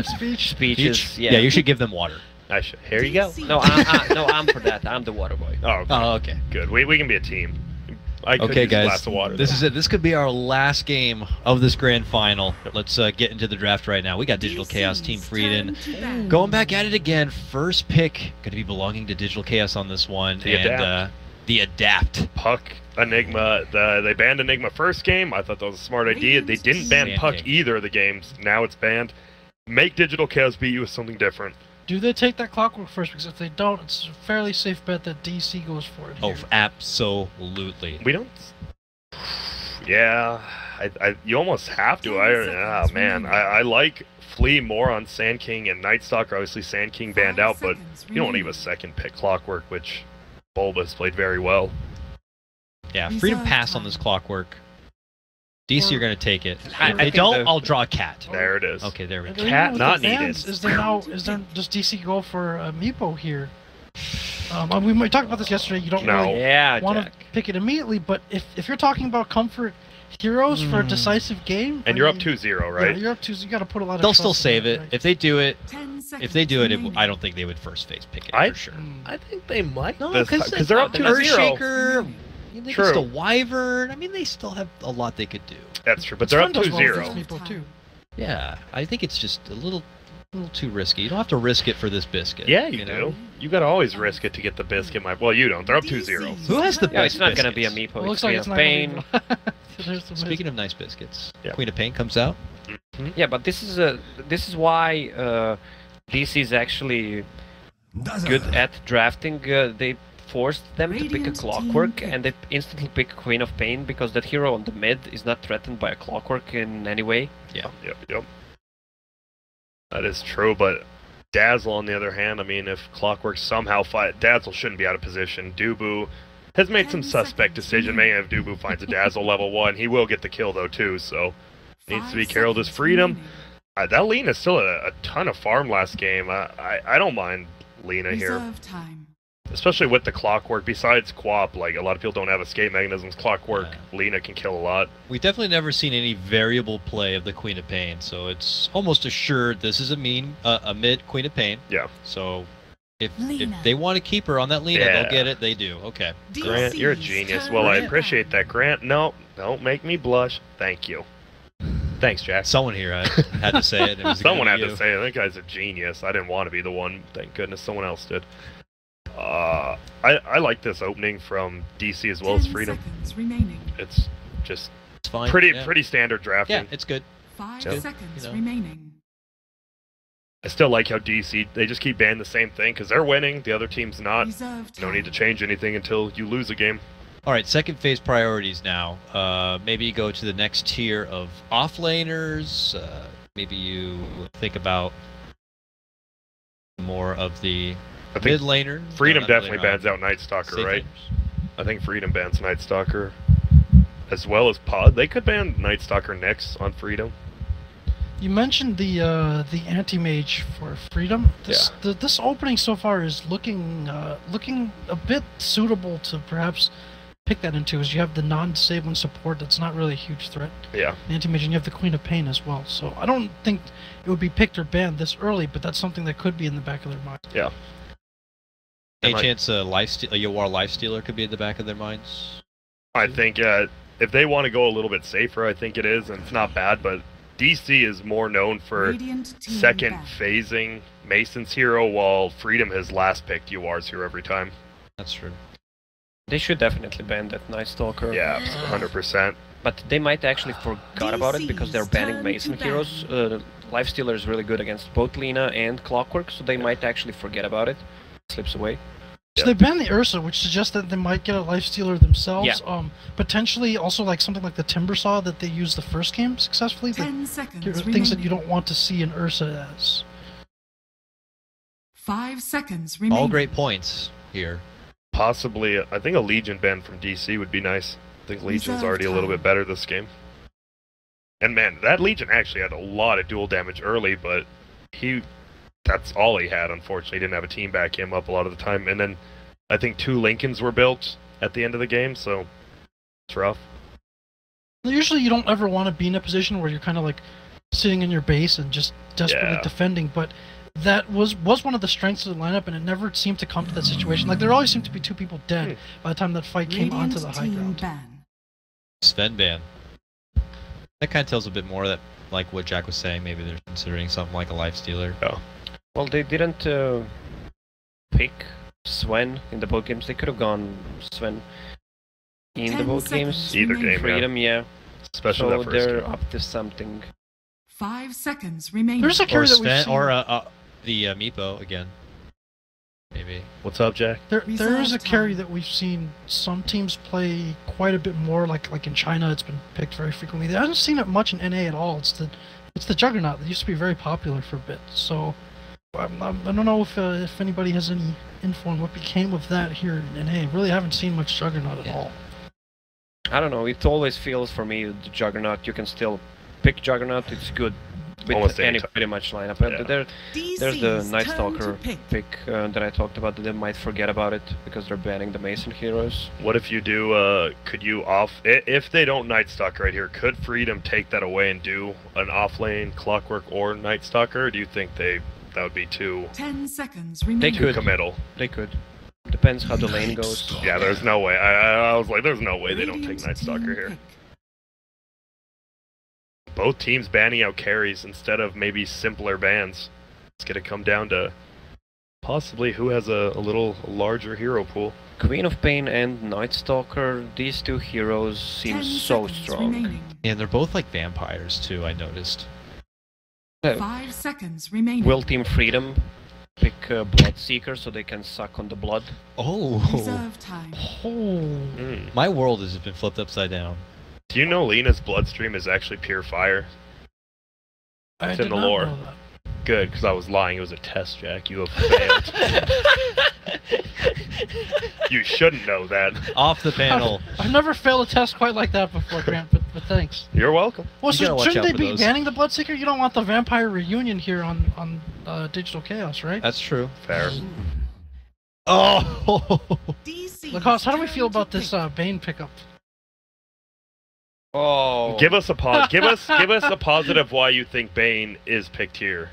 Speech? Speech is, Yeah, you should give them water. I should. Here you go. No, I'm for that. I'm the water boy. Oh, okay. Oh, okay. Good. We can be a team. I could Okay, use a guys. glass of water. This is it. This could be our last game of this grand final. Let's get into the draft right now. We got Digital Chaos Team Frieden going back at it again. First pick going to be belonging to Digital Chaos on this one. The Adapt. Puck, Enigma. They banned Enigma first game. I thought that was a smart idea. They didn't ban Puck either of the games. Now it's banned. Make Digital Chaos beat you with something different. Do they take that Clockwork first? Because if they don't, it's a fairly safe bet that DC goes for it. Oh, absolutely. We don't. Yeah, you almost have to. I like Flea more on Sand King and Night Stalker. Obviously, Sand King banned out, but you don't want to give a second pick Clockwork, which Bulbas played very well. Yeah, Freedom pass on this Clockwork. DC, you're going to take it. If they don't, I'll draw a cat. There it is. Okay, there we go. Cat not needed. Does DC go for a Meepo here? We might talk about this yesterday. You don't really want to pick it immediately, but if you're talking about comfort heroes for a decisive game, and you're up 2-0, right? Yeah, you're up 2-0. You got to put a lot of. They'll still save it. Right? If they do it, I don't think they would first phase pick it for sure. I think they might. No, because they're up 2-0. Earthshaker. They can still Wyvern. I mean, they still have a lot they could do. That's true, but they're up 2-0. Yeah, I think it's just a little too risky. You don't have to risk it for this biscuit. Yeah, you do. You gotta always risk it to get the biscuit. Well, you don't. They're up 2-0. Who has the best it's not biscuits? gonna be a Meepo. Looks like it's not Pain. Speaking of nice biscuits, Queen of Pain comes out. Yeah, but this is why DC is actually good at drafting. They forced them to pick a Clockwork, and they instantly pick Queen of Pain because that hero on the mid is not threatened by a Clockwork in any way. Yeah. Yep. That is true, but Dazzle, on the other hand, I mean, if Clockwork somehow Dazzle shouldn't be out of position. Dubu has made some suspect decision making. If Dubu finds a Dazzle level 1, he will get the kill though too, so needs to be careful. His Freedom. That Lina is still a ton of farm last game. I don't mind Lina here. Especially with the Clockwork, besides Quap, like a lot of people don't have escape mechanisms. Clockwork, Lina can kill a lot. We've definitely never seen any variable play of the Queen of Pain, so it's almost assured this is a mid Queen of Pain. Yeah. So if they want to keep her on that Lina, they'll get it. They do. Okay. Grant, you're a genius. Well, I appreciate that, Grant. No, don't make me blush. Thank you. Thanks, Jack. Someone here had to say it. Someone had to say it. That guy's a genius. I didn't want to be the one. Thank goodness someone else did. I like this opening from DC as well as Freedom. It's just fine. Pretty standard drafting. Yeah, it's good. 5 seconds remaining. I still like how DC, they just keep banning the same thing because they're winning, the other team's not. No need to change anything until you lose a game. All right, second phase priorities now. Maybe you go to the next tier of offlaners. Maybe you think about more of the mid laner. Freedom definitely bans out Night Stalker, right? I think Freedom bans Night Stalker as well as Pod. They could ban Night Stalker next on Freedom. You mentioned the anti-mage for Freedom. This opening so far is looking a bit suitable to perhaps pick that into, as you have the non-disabling support that's not really a huge threat. Yeah. Anti-mage, and you have the Queen of Pain as well. So I don't think it would be picked or banned this early, but that's something that could be in the back of their mind. Yeah. Any chance a Yawar Lifestealer could be at the back of their minds? I think if they want to go a little bit safer, I think it is, and it's not bad, but DC is more known for second phasing Mason's hero, while Freedom has last picked Yawar's hero every time. That's true. They should definitely ban that Night Stalker. Yeah, 100%. But they might actually forgot about it because they're banning Mason heroes. Lifestealer is really good against both Lina and Clockwork, so they might actually forget about it. Slips away. So they banned the Ursa, which suggests that they might get a Lifestealer themselves. Yeah. Potentially also like something like the Timbersaw that they used the first game successfully. 10 seconds things remaining. that you don't want to see an Ursa as. 5 seconds remaining. All great points here. Possibly, I think a Legion ban from DC would be nice. I think Legion's already a little bit better this game. And man, that Legion actually had a lot of dual damage early, but that's all he had, unfortunately. He didn't have a team back him up a lot of the time. And then I think 2 Lincolns were built at the end of the game, so it's rough. Usually you don't ever want to be in a position where you're kind of like sitting in your base and just desperately defending, but that was one of the strengths of the lineup, and it never seemed to come to that situation. Like, there always seemed to be 2 people dead by the time that fight came onto the high ground. Sven ban. That kind of tells a bit more that, like what Jack was saying, maybe they're considering something like a lifestealer. Oh. Well, they didn't pick Sven in the both games. They could have gone Sven in the both games. Either game, Freedom, yeah. Especially So that first they're game. up to something. 5 seconds remaining. There's a Or carry that we've Sven, seen. or the Meepo again. Maybe. What's up, Jack? There is a Reserve carry time. that we've seen some teams play quite a bit more. Like in China, it's been picked very frequently. I haven't seen it much in NA at all. It's the Juggernaut that used to be very popular for a bit. So I don't know if anybody has any info on what became of that here in NA. Really haven't seen much Juggernaut at all. I don't know, it always feels for me the Juggernaut, you can still pick Juggernaut, it's good with Almost any any time. pretty much lineup. But Yeah. there's the Night Stalker pick that I talked about, that they might forget about it because they're banning the Mason heroes. What if you do, could you if they don't Night Stalker right here, could Freedom take that away and do an off-lane Clockwork or Night Stalker? Or do you think that would be too 10 seconds They remaining. could. committal? They could. Depends how the lane goes. Yeah, there's no way. I was like, there's no way they don't take Night Stalker here. Both teams banning out carries instead of maybe simpler bans. It's gonna come down to possibly who has a little larger hero pool. Queen of Pain and Night Stalker, these 2 heroes seem 10 so seconds strong. remaining. And they're both like vampires too, I noticed. 5 seconds remaining. Will Team Freedom pick Bloodseeker so they can suck on the blood? Oh, Reserve time. Oh. my world has been flipped upside down. Do you know Lena's bloodstream is actually pure fire? I It's did in the not lore. know that. Good, because I was lying. It was a test, Jack. You have failed. You shouldn't know that. Off the panel. I've never failed a test quite like that before, Grant, but thanks. You're welcome. Well, You gotta so watch shouldn't out they for be those. banning the Bloodseeker? You don't want the vampire reunion here on Digital Chaos, right? That's true. Fair. Oh, DC Lacoste, how do we turn feel to about this pick. Bane pickup? Oh. Give us a give us a positive why you think Bane is picked here.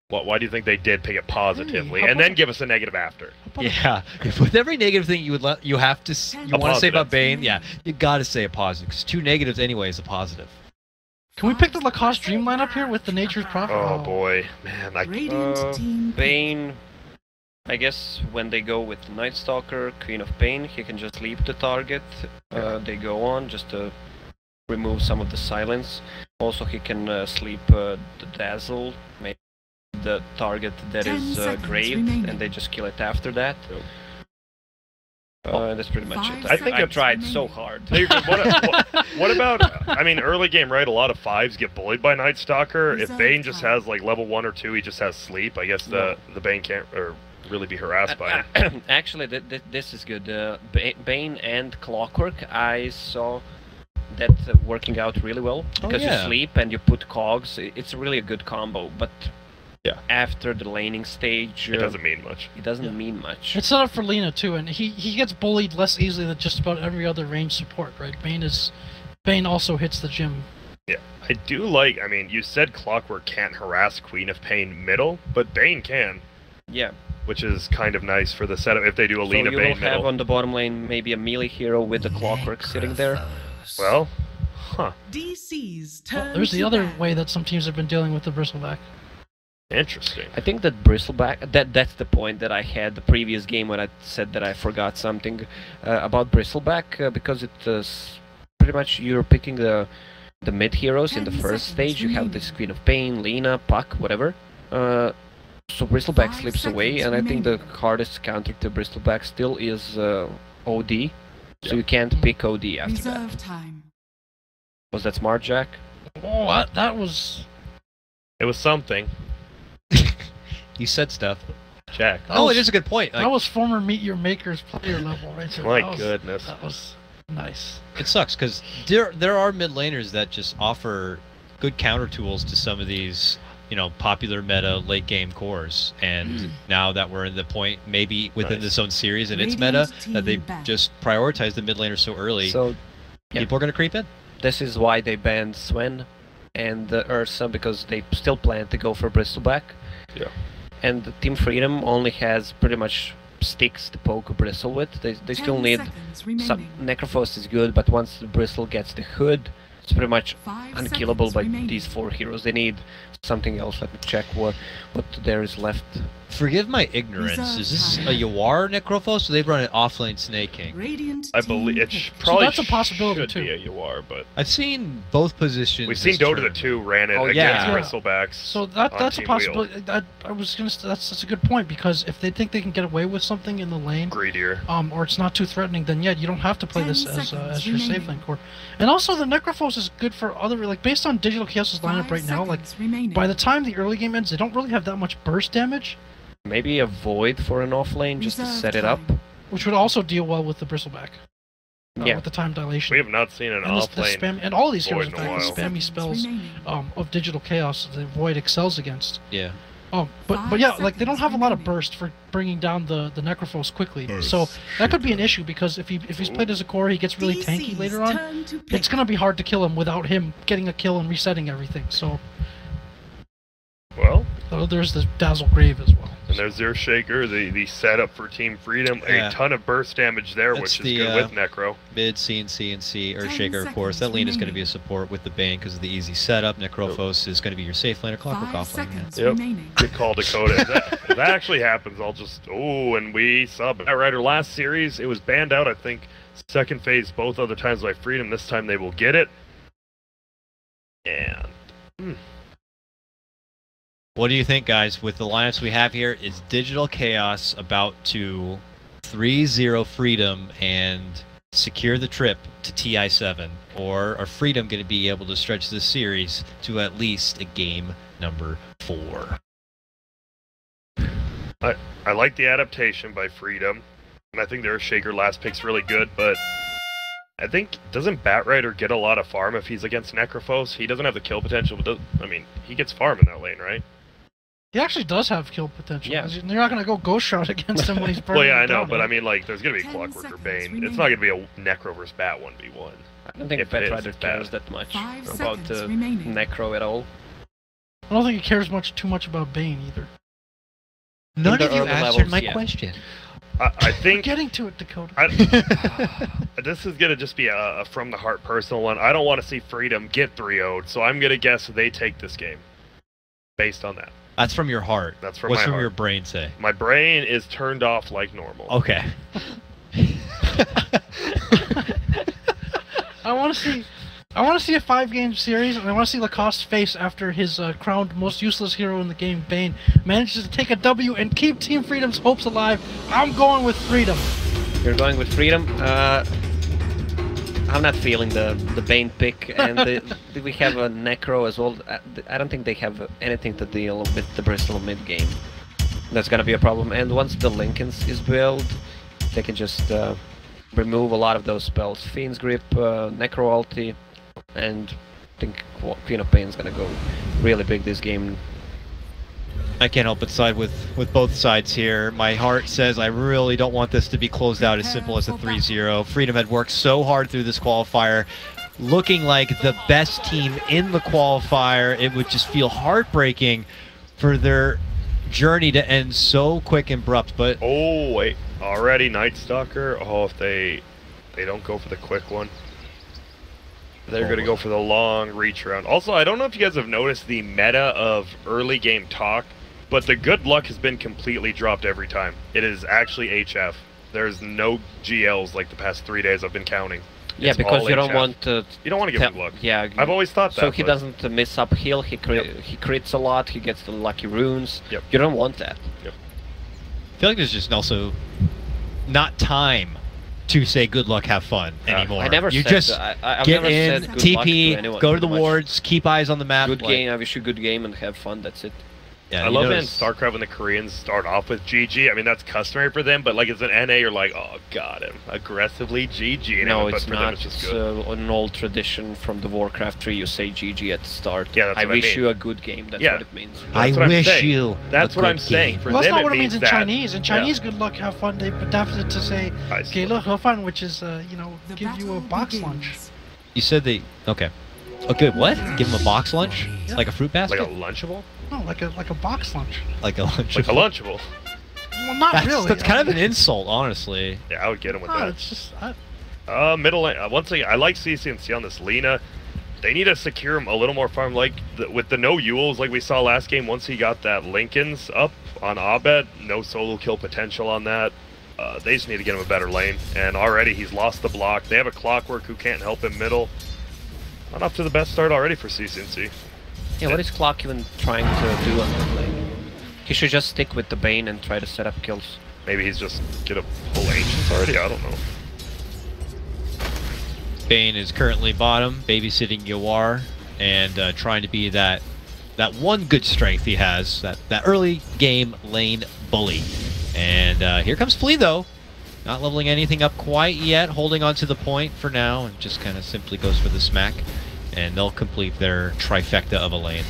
Why do you think they did pick it positively, Hey, how and then about- give us a negative after? yeah. With every negative thing you want to say positive. about Bane, yeah, you gotta say a positive because 2 negatives anyway is a positive. Can we pick the Lacoste Dream lineup here with the Nature's Prophet? Oh boy, man! Radiant team pick. Bane, I guess when they go with Night Stalker, Queen of Pain, he can just leave the target. They go on just to remove some of the silence. Also, he can sleep the Dazzle, maybe the target that 10 is seconds graved, remaining. and they just kill it after that. Yep. That's pretty much 5 it. I think I it's- tried so hard. No, you're good. What about? I mean, early game, right? A lot of 5s get bullied by Night Stalker. If Reserve Bane just time. has like level 1 or 2, he just has sleep. I guess the Bane can't really be harassed by Uh, him. Actually, this is good. Bane and Clockwork, I saw that working out really well because yeah. you sleep and you put cogs. It's really a good combo. But Yeah. after the laning stage, It doesn't mean much. it doesn't mean much. It's set up for Lena too, and he gets bullied less easily than just about every other range support, right? Bane also hits the gym. Yeah, I do like. I mean, you said Clockwork can't harass Queen of Pain middle, but Bane can, Yeah. which is kind of nice for the setup if they do a So Lena you will Bane have middle. on the bottom lane maybe a melee hero with the Clockwork sitting there. Well, huh? DC's Well, turn. there's the to other bat. way that some teams have been dealing with the Bristleback. Interesting. I think that Bristleback, that's the point that I had the previous game when I said that I forgot something about Bristleback, because it's pretty much you're picking the mid heroes in the 10 first seconds stage. You have remaining. this Queen of Pain, Lena, Puck, whatever. So Bristleback 5 slips away, seconds and I think the remaining. hardest counter to Bristleback still is OD. So Yeah. you can't pick OD after that. Reserve time. Was that smart, Jack? Oh, that was... It was something, You said stuff. Jack. That Oh, was- it is a good point. That was former Meet Your Makers player level right there. My That was- goodness. That was nice. It sucks because there are mid laners that just offer good counter tools to some of these, popular meta late game cores. And now that we're in the point, maybe within Nice. this own series and its Radiant meta, that they team back. just prioritize the mid laner so early, So yeah. people are gonna creep in. This is why they banned Sven. and Ursa because they still plan to go for Bristleback. Yeah. And Team Freedom only has pretty much sticks to poke Bristle with. They still need some. Necrophos is good, but once the Bristle gets the hood, it's pretty much unkillable by these 4 heroes. They need something else. Let me check what there is left. Forgive my ignorance. Is this a Yawar Necrophos, or they run an offlane Snake King? I believe it probably that's a possibility should too. be a Yawar, but I've seen both positions. we've seen this Dota the tournament. 2 ran it Oh, against yeah. Bristlebacks. So that's a Team possibility. I was gonna. That's a good point, because if they think they can get away with something in the lane, Greedier. or it's not too threatening, then yeah, you don't have to play 10 this as your seconds safe lane core. And also the Necrophos is good for other, like based on Digital Chaos's lineup right now. Like by the time the early game ends, they don't really have that much burst damage, Maybe a Void for an off lane just to set it up. which would also deal well with the Bristleback. Yeah. With the time dilation. We have not seen an and off the lane. spam, and all these heroes, in Void in a fact, the while. spammy spells of Digital Chaos, the Void excels against. Yeah. But yeah, like they don't have a lot of burst for bringing down the Necrophos quickly. So that could be an issue, because if he's played as a core, he gets really tanky later on. It's gonna be hard to kill him without him getting a kill and resetting everything. So Well, there's the Dazzle Grave as well. and there's their Shaker, the setup for Team Freedom. Yeah. A ton of burst damage there, That's which is good with Necro. Mid, CNC, and C, 10 Earthshaker, of course. That seconds lane is going to remaining. be a support with the Bane because of the easy setup. Necrophos is going to be your safe lane or Clockwork 5 off lane. seconds Yep. remaining. Good call, Dakota. If that actually happens, I'll just... Oh, and we saw Batrider last series. It was banned out, I think, second phase both other times by Freedom. This time they will get it. And... What do you think, guys? With the lineups we have here, is Digital Chaos about to 3-0 Freedom and secure the trip to TI7? Or are Freedom going to be able to stretch this series to at least a game number 4? I like the adaptation by Freedom, and I think their Shaker last pick's really good, but I think, doesn't Batrider get a lot of farm if he's against Necrophos? He doesn't have the kill potential, but I mean, he gets farm in that lane, right? He actually does have kill potential. Yeah. 'Cause you're not gonna go Ghost Shot against him when he's burning. Well, yeah, I it know, down, but eh? I mean, like, there's gonna be 10 Clockwork or seconds Bane. It's not gonna be a Necro versus Bat 1v1. I don't think If it is, Batrider it's cares bad. that much 5 about seconds remaining. Necro at all. I don't think he cares too much about Bane either. None the of you early answered levels, my yeah. question. I We're think getting to it, Dakota. this is gonna just be a from the heart personal one. I don't want to see Freedom get 3-0'd, so I'm gonna guess they take this game. Based on that. That's from your heart. That's from What's my from heart. your brain say? My brain is turned off like normal. Okay. I want to see a 5-game series, and I want to see Lacoste's face after his crowned most useless hero in the game, Bane, manages to take a W and keep Team Freedom's hopes alive. I'm going with Freedom. You're going with Freedom. I'm not feeling the Bane pick, and we have a Necro as well. I don't think they have anything to deal with the Bristol mid game. That's gonna be a problem. And once the Lincolns is built, they can just remove a lot of those spells. Fiend's Grip, Necro ulti, and I think Queen of Pain is gonna go really big this game. I can't help but side with both sides here. My heart says I really don't want this to be closed out as simple as a 3-0. Freedom had worked so hard through this qualifier, looking like the best team in the qualifier. It would just feel heartbreaking for their journey to end so quick and abrupt. But Oh wait, already Night Stalker. Oh, if they don't go for the quick one, they're gonna go for the long reach round. Also, I don't know if you guys have noticed the meta of early game talk, but the good luck has been completely dropped every time. It is actually HF. There's no GLs like the past 3 days I've been counting. Yeah, It's because all you don't HF. want to. You don't want to give him luck. Yeah. I've always thought that. So he but- doesn't miss uphill. He crits a lot. He gets the lucky runes. Yep. You don't want that. I feel like there's just also not time to say good luck, have fun anymore. I never you said just that. I've get never in, said good luck to TP, anyone, go to the pretty much. wards, keep eyes on the map. Good like- game. I wish you a good game and have fun. That's it. Yeah, I you love it in notice- StarCraft when the Koreans start off with GG. I mean, that's customary for them, but like as an NA, you're like, oh, got him. Aggressively GG. No, but it's for them, not. it's just It's good. an old tradition from the Warcraft 3. You say GG at the start. Yeah, that's I what I wish mean. you a good game. That's Yeah. what it means. I That's what I'm wish saying. you. That's a what I'm good saying. game. For Well, that's them, not what it means means in that. Chinese. In Chinese, good luck, have fun. They've adapted it to say, I see. 给乐喝饭, which is, The give you a battle box begins. lunch. You said they... Okay. Oh, good. What? Give him a box lunch? Yeah. Like a fruit Like basket? a Lunchable? No, like a box lunch. Like a lunch. Like a Lunchable. Well, not That's, really. that's kind of an insult, honestly. Yeah, I would get him with No, that. it's just Middle lane. Once again, I like CCNC on this Lina. They need to secure him a little more farm. Like with the no Yules, like we saw last game. Once he got that Lincoln's up on Abed, no solo kill potential on that. They just need to get him a better lane. And already he's lost the block. They have a Clockwork who can't help him middle. Not up to the best start already for CCNC. Yeah, what is Clock even trying to do on that lane? He should just stick with the Bane and try to set up kills. Maybe he's just gonna pull Ancients already. I don't know. Bane is currently bottom, babysitting Yawar, and trying to be that one good strength he has, that early game lane bully. And here comes Flea, though. Not leveling anything up quite yet, holding on to the point for now, and just kind of simply goes for the smack. And they'll complete their trifecta of a lane.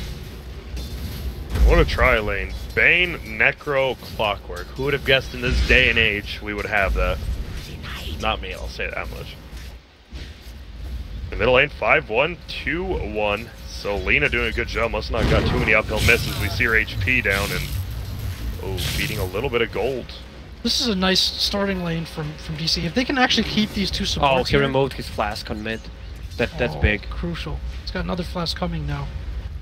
What a tri-lane. Bane, Necro, Clockwork. Who would have guessed in this day and age we would have that? Not me, I'll say that much. The middle lane, 5-1, 2-1. So Lina doing a good job. Must not got too many uphill misses. We see her HP down and feeding a little bit of gold. this is a nice starting lane from DC. If they can actually keep these two Oh, supports he here, removed his flask on mid. That's big. Crucial. He's got another flash coming now.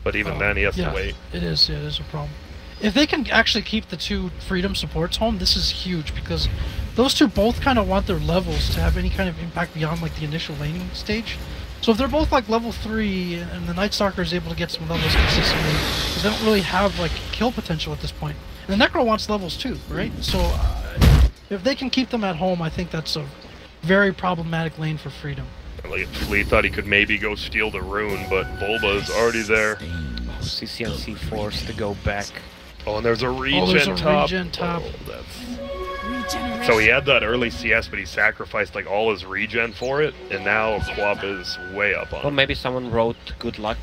But even then, he has yeah, to wait. It is a problem. If they can actually keep the two Freedom supports home, this is huge because those two both kind of want their levels to have any kind of impact beyond like the initial laning stage. So if they're both like level 3 and the Night Stalker is able to get some levels consistently, because they don't really have like kill potential at this point. And the Necro wants levels too, right? So if they can keep them at home, I think that's a very problematic lane for Freedom. Like, Flea thought he could maybe go steal the rune, but Bulba is already there. CCNC forced to go back. Oh, and there's a regen there's a top. regen top. Oh, that's... Regeneration. So he had that early CS, but he sacrificed like all his regen for it, and now Quap is way up on Well, him. maybe someone wrote good luck.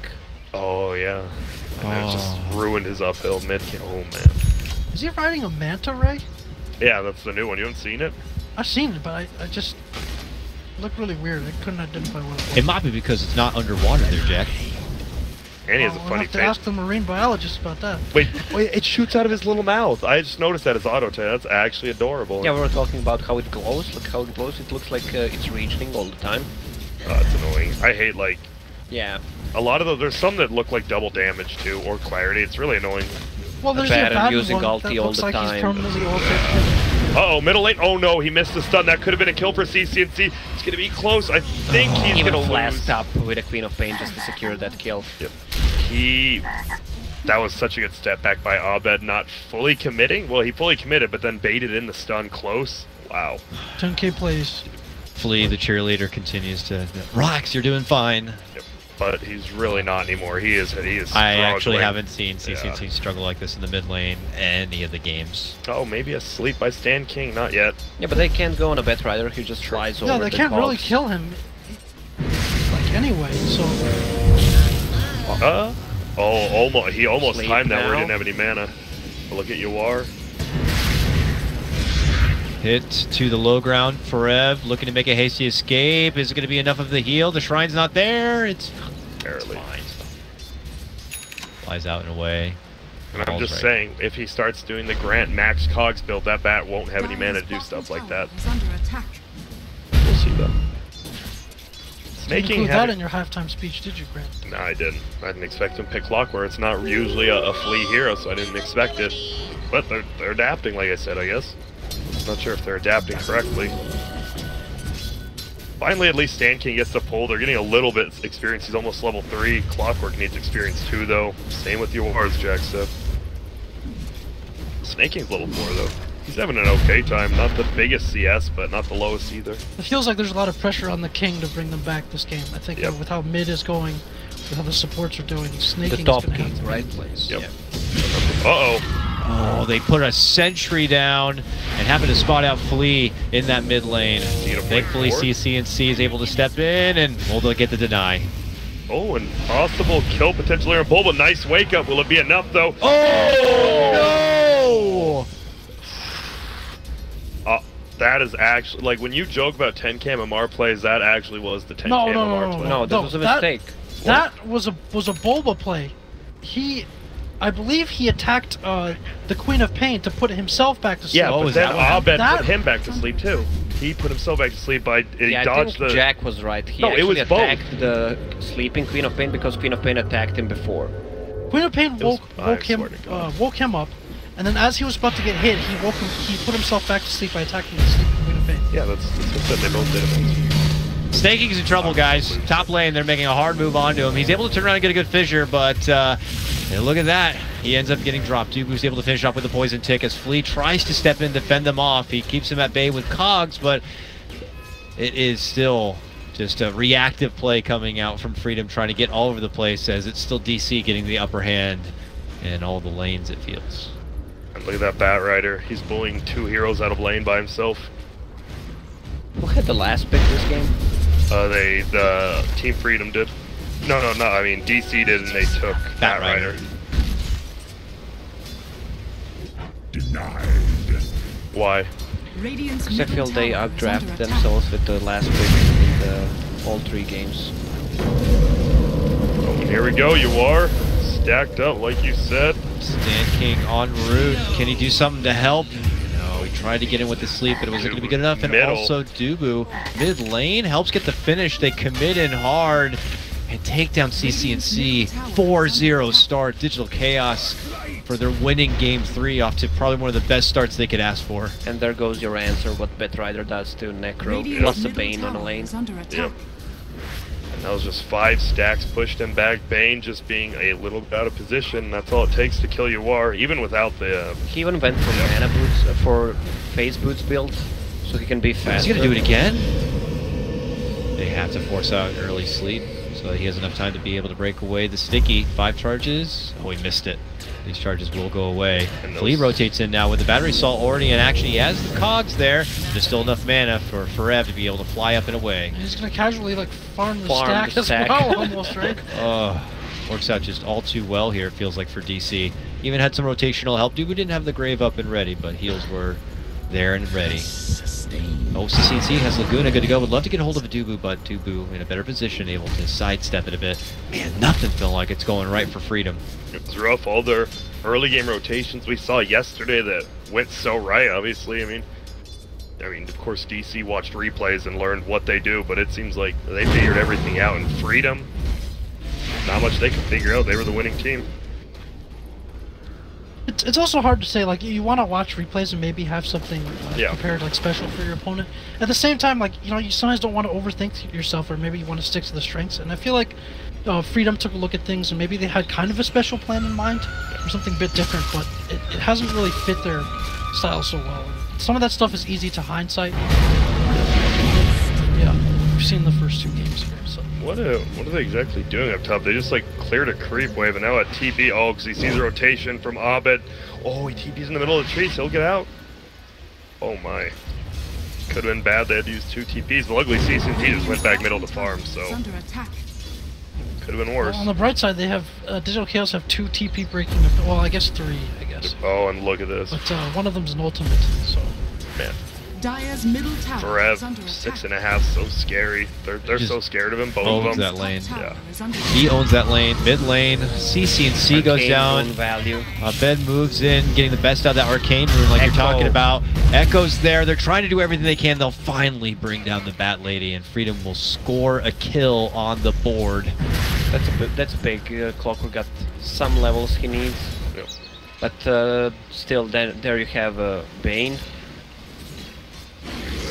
Oh, yeah. And it just ruined his uphill mid. Oh, man. Is he riding a Manta Ray? Yeah, that's the new one. You haven't seen it? I've seen it, but I just it looked really weird. I couldn't identify what it was. It might be because it's not underwater there, Jack. And he has a We'll funny have to face. ask the marine biologist about that. Wait, it shoots out of his little mouth. I just noticed that as auto tag. That's actually adorable. Yeah, we were talking about how it glows. Look how it glows. It looks like it's regening all the time. It's annoying. I hate like Yeah. a lot of those. There's some that look like double damage too, or clarity. It's really annoying. Well, there's bad the and Abaddon using one ulti that all looks the like time. he's permanently ulted. Uh-oh, middle lane. Oh no, he missed the stun. That could have been a kill for CCNC. It's gonna be close. I think he's Even gonna flasked lose. up with a Queen of Pain just to secure that kill. Yep. That was such a good step back by Abed, not fully committing. Well, he fully committed, but then baited in the stun close. Wow. 10k plays. Flea, the cheerleader, continues to relax. You're doing fine. Yep. But he's really not anymore. He is. I actually struggling. haven't seen CCNC struggle like this in the mid lane any of the games. Oh, maybe a sleep by Stan King. Not yet. Yeah, but they can't go on a Bet Rider who just flies over Yeah, the they can't really cogs. kill him. Like anyway, so almost. He almost Sleep timed that where he now. didn't have any mana. But look at Yawar. Hit to the low ground. Forev looking to make a hasty escape. Is it going to be enough of the heal? The shrine's not there. It's Barely. fine. Flies out and away. And I'm Ball's just right. saying, if he starts doing the Grant Max Cogs build, that bat won't have any mana to do stuff like that. Is under attack. We'll see though. didn't Snaking include that had in your halftime speech, did you, Grant? No, I didn't. I didn't expect him to pick Clockwork. It's not usually a Flea hero, so I didn't expect it. But they're adapting, like I said, I guess. Not sure if they're adapting correctly. Finally, at least Stan King gets the pull. They're getting a little bit of experience. He's almost level 3. Clockwork needs experience too, though. Same with yours, Jack said. Snake King's level 4, though. He's having an okay time. Not the biggest CS, but not the lowest either. It feels like there's a lot of pressure on the King to bring them back this game. I think Yep. with how mid is going, with how the supports are doing, Snake The King's top going to king, have to right? make plays. Yep. Yeah. Uh-oh. Oh, they put a sentry down and happen to spot out Flea in that mid lane. Need a break Thankfully, forward. CCNC is able to step in and they'll get the deny. Oh, and possible kill potential here in Bulba. Nice wake up. Will it be enough, though? Oh, That is actually, like, when you joke about 10k MMR plays, that actually was the 10k No, MMR no, no, play. No, that was a that- mistake. That was a Bulba play. I believe he attacked the Queen of Pain to put himself back to sleep. Yeah, but is then that Abed that- put him back to sleep too. He put himself back to sleep by he Yeah, I dodged think the. Jack was right. He No, it actually was both. attacked the sleeping Queen of Pain because Queen of Pain attacked him before. Queen of Pain was- I woke swear to God. him up, and then as he was about to get hit, he put himself back to sleep by attacking the sleeping Queen of Pain. Yeah, that's what I said. They both did it. Snaking's in trouble, guys. Top lane, they're making a hard move onto him. He's able to turn around and get a good fissure, but hey, look at that. He ends up getting dropped. Dubu's able to finish off with the poison tick as Flea tries to step in, defend them off. He keeps him at bay with cogs, but it is still just a reactive play coming out from Freedom, trying to get all over the place as it's still DC getting the upper hand in all the lanes, it feels. And look at that Bat Rider. He's bullying 2 heroes out of lane by himself. Who had the last pick this game? The Team Freedom did. No, I mean DC did, and they took Bat Rider. Denied. Why? Because I feel they outdrafted themselves with the last pick in all 3 games. Oh, and here we go. You are stacked up, like you said. Stand King en route. Can he do something to help? No, he tried to get in with the sleep, but it wasn't going to be good enough. And Middle. also Dubu, mid lane, helps get the finish. They commit in hard and take down CCNC. 4-0 start. Digital Chaos for their winning game 3 off to probably one of the best starts they could ask for. And there goes your answer, what Batrider does to Necro, plus a Bane on a lane. Yep. And that was just 5 stacks pushed him back. Bane just being a little bit out of position. That's all it takes to kill Yuar, even without the. He even went for mana boots, for phase boots build, so he can be faster. Is he going to do it again? They have to force out an early sleep so that he has enough time to be able to break away the sticky. 5 charges. Oh, he missed it. These charges will go away. Flea rotates in now with the battery assault already in action. He has the cogs there. There's still enough mana for Forev to be able to fly up and away. He's gonna casually like farm the Farm stack the as stack. well, almost, right? Works out just all too well here, it feels like, for DC. Even had some rotational help. Dubu didn't have the grave up and ready, but heals were there and ready. Oh, CCNC has Laguna good to go. Would love to get a hold of a Dubu, but Dubu in a better position, able to sidestep it a bit. Man, nothing felt like it's going right for Freedom. It was rough. All their early game rotations we saw yesterday that went so right, obviously. I mean, of course, DC watched replays and learned what they do, but it seems like they figured everything out. And Freedom, not much they could figure out. They were the winning team. It's also hard to say, like, you want to watch replays and maybe have something prepared, like, special for your opponent. At the same time, like, you know, you sometimes don't want to overthink yourself, or maybe you want to stick to the strengths. And I feel like Freedom took a look at things, and maybe they had kind of a special plan in mind, or something a bit different, but it hasn't really fit their style so well. Some of that stuff is easy to hindsight. Yeah, we've seen the first 2 games here, so. What are they exactly doing up top? They just like cleared a creep wave, and now at TP. Oh, because he sees a rotation from Abed. Oh, he TP's in the middle of the trees. He'll get out. Oh my. Could have been bad. They had to use 2 TPs. But luckily, CCNT just went back middle to farm, so could have been worse. Well, on the bright side, they have Digital Chaos have 2 TP breaking. Well, I guess 3. I guess. Oh, and look at this. But one of them's an ultimate, so. Man. Dire's middle tower Forev, is under 6.5, so scary. They're so scared of him, both of owns them. that lane. Yeah. He owns that lane. Mid lane, CCNC goes Arcane down. rune value. Ben moves in, getting the best out of that Arcane rune like you're talking about. Echo's there. They're trying to do everything they can. They'll finally bring down the Bat Lady, and Freedom will score a kill on the board. That's big. Clockwork got some levels he needs. Yep. But still, there you have Bane.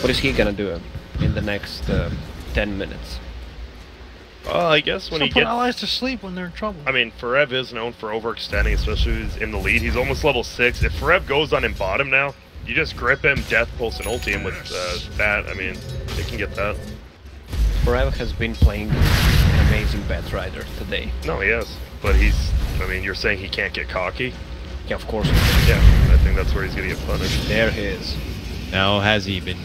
What is he gonna do in the next 10 minutes? I guess when So he put gets... allies to sleep when they're in trouble. I mean, Forev is known for overextending, especially when he's in the lead. He's almost level 6. If Forev goes on in bottom now, you just grip him, Death Pulse, and ulti him with that. I mean, they can get that. Forever has been playing an amazing Batrider today. No, he has. But he's... I mean, you're saying he can't get cocky? Yeah, of course. Yeah, I think that's where he's going to get punished. There he is. Now has he been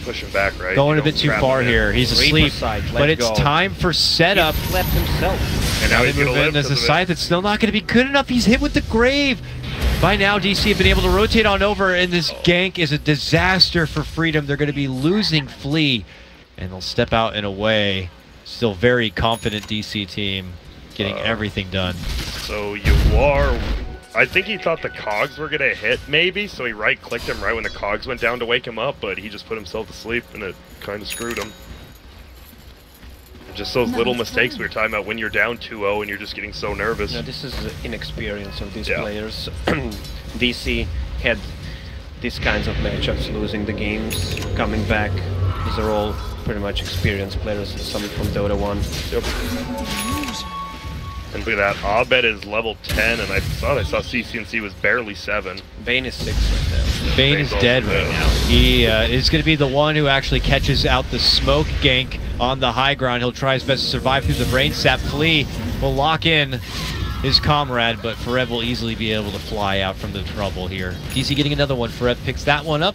Pushing back, right? going You a bit don't too trap far him in. here? He's Reaper asleep, side, but let's it's go. time for setup. He slept himself. And now They he's going move to live in as a because of scythe. It's still not going to be good enough. He's hit with the grave. By now, DC have been able to rotate on over, and this gank is a disaster for Freedom. They're going to be losing Flea, and they'll step out and away. Still very confident DC team getting everything done. So you are... I think he thought the cogs were gonna hit, maybe, so he right-clicked him right when the cogs went down to wake him up, but he just put himself to sleep, and it kind of screwed him. Just those little mistakes we were talking about when you're down 2-0 and you're just getting so nervous. No, this is the inexperience of these players. DC had these kinds of matchups, losing the games, coming back. These are all pretty much experienced players, some from Dota 1. Yep. And look at that, Abed is level 10, and I saw CCNC was barely 7. Bane is 6 right now. Bane is dead right now. He is going to be the one who actually catches out the smoke gank on the high ground. He'll try his best to survive through the brain sap. Flea will lock in his comrade, but Ferev will easily be able to fly out from the trouble here. DC getting another one. Ferev picks that one up.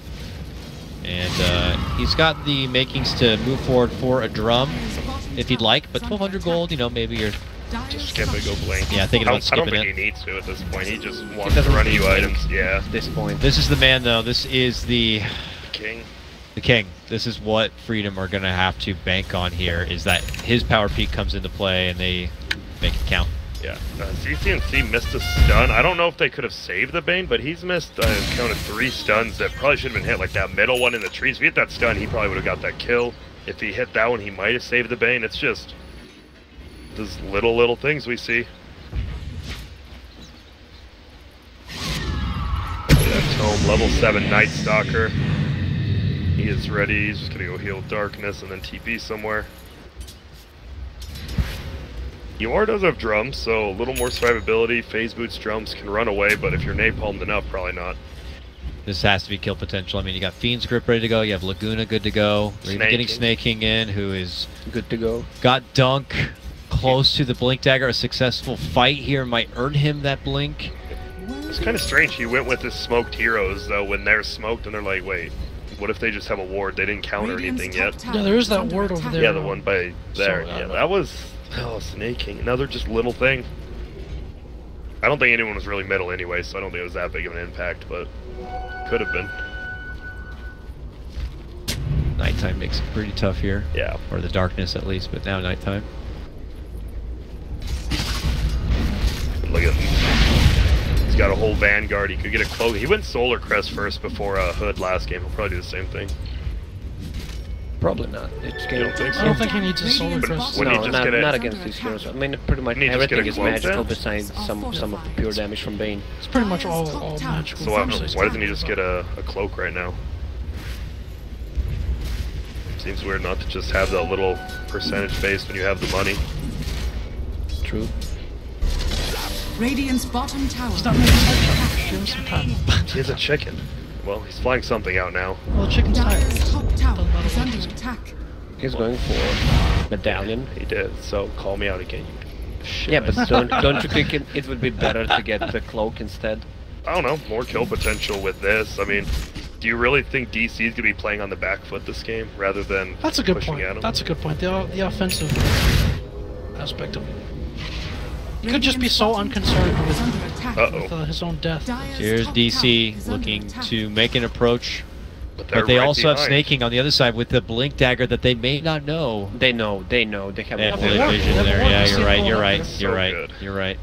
And he's got the makings to move forward for a drum if he'd like, but 1,200 gold, you know, maybe you're... Just skip it, go blink. Yeah, thinking about skipping it. I don't think he needs to at this point. He just wants to run you items. Yeah. At this point. This is the man, though. This is the king. The king. This is what Freedom are going to have to bank on here, is that his power peak comes into play and they make it count. Yeah. CCNC missed a stun. I don't know if they could have saved the Bane, but he's missed, counted 3 stuns that probably should have been hit. Like that middle one in the trees. If he hit that stun, he probably would have got that kill. If he hit that one, he might have saved the Bane. It's just... those little things we see. That's home, level 7 Night Stalker. He is ready. He's just gonna go heal Darkness and then TP somewhere. UR does have drums, so a little more survivability. Phase boots drums can run away, but if you're napalmed enough, probably not. This has to be kill potential. I mean, you got Fiend's Grip ready to go. You have Laguna good to go. We're even getting Snaking in, who is good to go. Got Dunk close to the Blink Dagger. A successful fight here might earn him that Blink. It's kind of strange. He went with his smoked heroes, though, when they're smoked, and they're like, wait, what if they just have a ward? They didn't counter anything yet. Yeah, there is that ward over there. Yeah, the one by there. Yeah, that was... oh, Snaking. Another just little thing. I don't think anyone was really middle anyway, so I don't think it was that big of an impact, but could have been. Nighttime makes it pretty tough here. Yeah. Or the darkness at least, but now nighttime. Look at him. He's got a whole Vanguard. He could get a cloak. He went Solar Crest first before Hood last game. He'll probably do the same thing. Probably not. It's you don't think so? I don't think he needs a Solar Crest. No, not against these heroes. I mean, pretty much everything is magical besides some of the pure damage from Bane. It's pretty much all magical. So why doesn't he just get a cloak right now? Seems weird not to just have the little percentage base when you have the money. True. Radiant's bottom tower. Stop making that. Give him some time. He has a chicken. Well, he's flying something out now. Well, the chicken's Dire's tired. top tower is under attack. He's going for Medallion. He did, so call me out again. Shit. Yeah, but don't you think it would be better to get the cloak instead? I don't know, more kill potential with this. I mean, do you really think DC is going to be playing on the back foot this game rather than That's a good pushing point. at him? That's a good point. The offensive aspect of it. He could just be so unconcerned with his own death. Here's DC looking to make an approach. But they also have Snaking on the other side with the Blink Dagger that they may not know. They know. They have vision there. Yeah, you're right. You're right.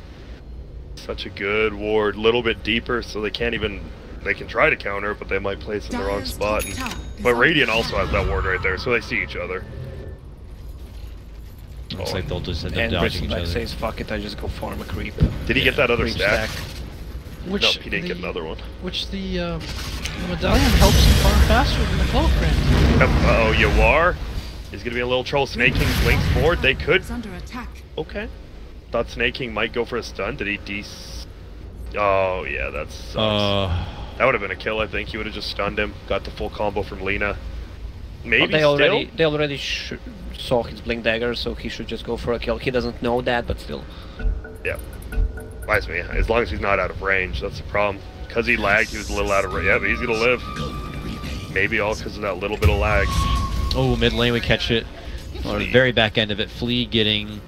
Such a good ward. A little bit deeper so they can't even... they can try to counter, but they might place in the wrong spot. But Radiant also has that ward right there, so they see each other. Looks like they'll just end up dodging each other. Says, fuck it, I just go farm a creep. Did he get that other stack? Which nope, he didn't get another one. Which the medallion helps him farm faster than the cloak grant. Uh-oh, you are? He's gonna be a little troll. Snaking blinks forward. They could... okay. Thought Snaking might go for a stun. Did he oh, yeah, that sucks. That would have been a kill, I think. He would have just stunned him. Got the full combo from Lena. Maybe they already saw his Blink Dagger, so he should just go for a kill. He doesn't know that, but still. Yeah. Reminds me, as long as he's not out of range, that's the problem. Because he lagged, he was a little out of range. Yeah, but he's gonna live. Maybe all because of that little bit of lag. Oh, mid lane we catch it. On the very back end of it, Flea getting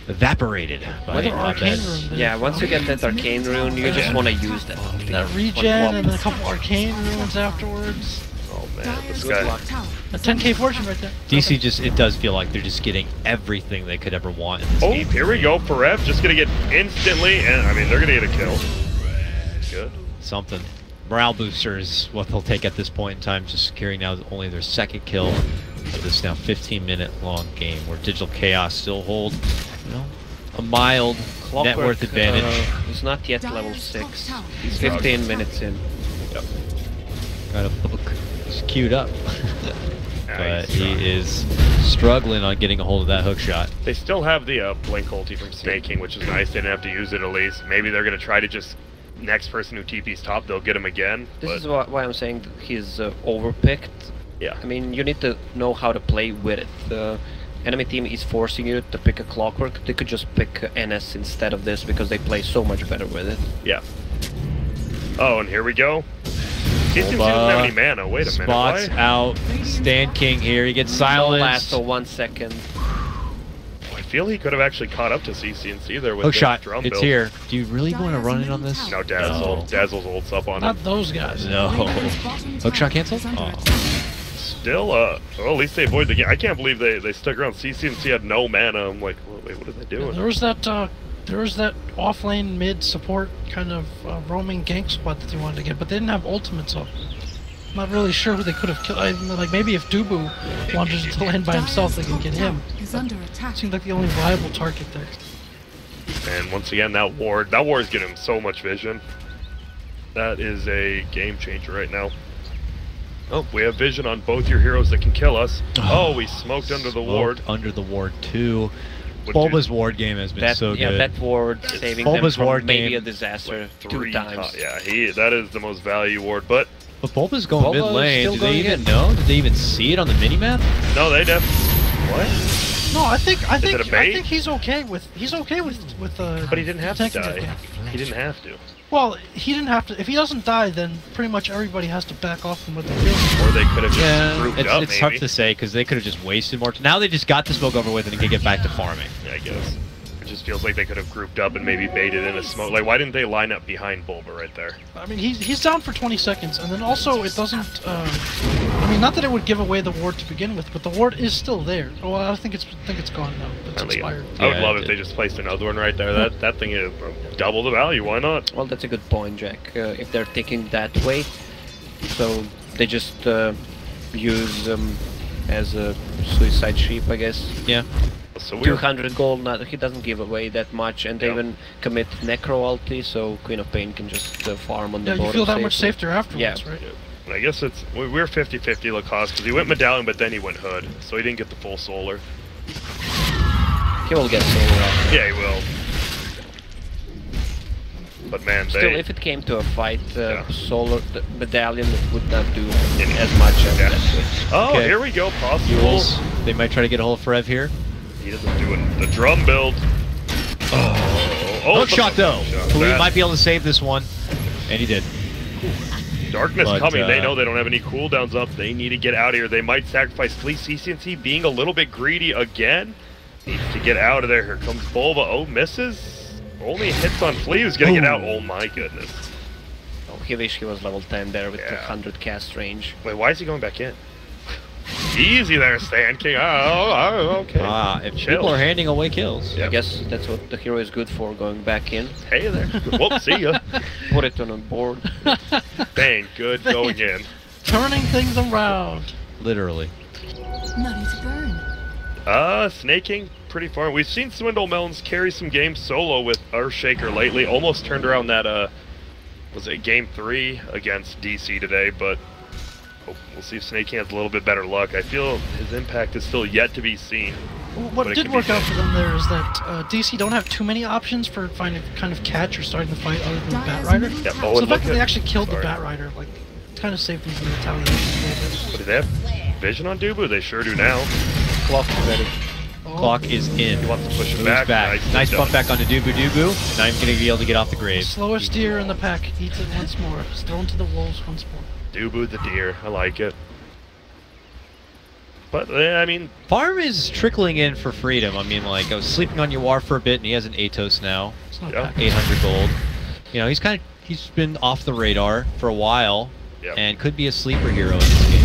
evaporated by Arcane Rune. Yeah, once you get that Arcane Rune, you just want to use that. That regen and then a couple Arcane Runes afterwards. Oh Man, this Good guy. luck. A 10k fortune right there. DC just, it does feel like they're just getting everything they could ever want in this Oh, game. here we go. Forev just gonna get instantly, and I mean they're gonna get a kill. Good. Something. Morale booster is what they'll take at this point in time, just securing now only their second kill of this now 15-minute long game, where Digital Chaos still hold, you know, a mild net worth advantage. He's not yet level 6. He's Strong. 15 minutes in. Yep. Got a book queued up. But Nice. he is struggling on getting a hold of that hook shot. They still have the blink ulti from snaking, which is nice. They didn't have to use it at least. Maybe they're gonna try to just next person who TP's top, they'll get him again. This But is why I'm saying that he's overpicked. yeah, I mean, you need to know how to play with it. The enemy team is forcing you to pick a Clockwork. They could just pick NS instead of this because they play so much better with it. yeah. Oh, and here we go. He seems he doesn't have any mana. Wait a minute. Spots Why? out. Stand King here. He gets silenced. Last for 1 second. I feel he could have actually caught up to CCNC there with Hook the shot. drum It's build. here. Do you really want to run it on this? No, Dazzle. No. Dazzle's ults up on him. Not those guys. No. Hook shot canceled? Oh. Still, well, at least they avoided the game. I can't believe they stuck around. CCNC had no mana. I'm like, wait, what are they doing? There was that off lane mid support kind of roaming gank squad that they wanted to get, but they didn't have ultimates up. I'm not really sure who they could have killed. Like maybe if Dubu wanders into lane by himself, they can get him. Is under attack. Seemed like the only viable target there. And once again, that ward is getting him so much vision. That is a game changer right now. Oh, we have vision on both your heroes that can kill us. Oh, we smoked under the ward. Under the ward too. Would Bulba's ward game has been That, so yeah, good. that ward saving Bulba's them ward from maybe game. a disaster do 2 times. Yeah, that is the most value ward. But But Bulba's going Bulba mid is lane. still Do they going even in. know? Did they even see it on the minimap? no, they def. What? No, I think it a bait? he's okay with But he didn't have to taking that die. gank. He didn't have to. Well, he didn't have to. If he doesn't die, then pretty much everybody has to back off from what they're doing. Or they could have just grouped it's, up, it's maybe. tough to say because they could have just wasted more. Now they just got the smoke over with and can get back to farming. Yeah, I guess. It just feels like they could have grouped up and maybe baited in a smoke. Like, why didn't they line up behind Bulba right there? I mean, he's down for 20 seconds, and then also it doesn't. I mean, not that it would give away the ward to begin with, but the ward is still there. Oh, I think it's gone now. It's I mean, expired. I would Yeah, love it if they did. just placed another one right there. That thing is double the value. Why not? Well, that's a good point, Jack. If they're thinking that way, so they just use as a suicide sheep, I guess. Yeah. So we're 200 gold, he doesn't give away that much, and they Yeah. even commit Necro ulti, so Queen of Pain can just farm on the Yeah, board. you feel that much safer afterwards, Yeah. right? And I guess we're 50-50 Lacoste because he went Medallion, but then he went Hood, so he didn't get the full Solar. He will get solo. Yeah, he will. But man, Still, they if it came to a fight, Yeah. Solar the Medallion would not do as much as Yeah. that would. oh, Okay. here we go, possible. Yules. They might try to get a hold of Forev here. He doesn't do it. The drum build. Oh, Hook shot though. Shot. Khalid That- might be able to save this one. And he did. Darkness But, coming. They know they don't have any cooldowns up. They need to get out of here. They might sacrifice Fleece. CCNC being a little bit greedy again. Needs to get out of there. Here comes Bulba. Oh, misses. Only hits on Flea. Who's gonna get out? Oh my goodness. Oh, he wish he was level 10 there with the Yeah. 100 cast range. Wait, why is he going back in? Easy there, Stan King. Oh, okay. If Chill. people are handing away kills. Yeah. I guess that's what the hero is good for, going back in. Hey there. Whoop, see ya. Put it on a board. Bang, good going in. Turning things around. Literally. Money to burn. Snaking, pretty far. We've seen Swindle Melons carry some games solo with Earthshaker lately. Almost turned around that, was it game 3 against DC today, but we'll see if Snaking has a little bit better luck. I feel his impact is still yet to be seen. What But it did can be work out done. for them there is that DC don't have too many options for finding kind of catch or starting the fight other than Bat Rider. Yeah, So oh, the and fact look that they at- actually killed sorry. the Bat Rider, like, kind of saved them from retaliation a little But do they have vision on Dubu? They sure do now. Clock is ready. bit. Oh, Clock is in. He wants to push him Moves back. Nice done. bump back onto Dubu Dubu. Not even going to be able to get off the grave. slowest deer in the pack eats it once more. It's thrown to the wolves once more. Dubu the deer. I like it. But, I mean, Farm is trickling in for freedom. I mean, like, I was sleeping on Yawar for a bit, and he has an Atos now. It's not Yeah. pack. 800 gold. You know, he's been off the radar for a while, yeah. and could be a sleeper hero in this game.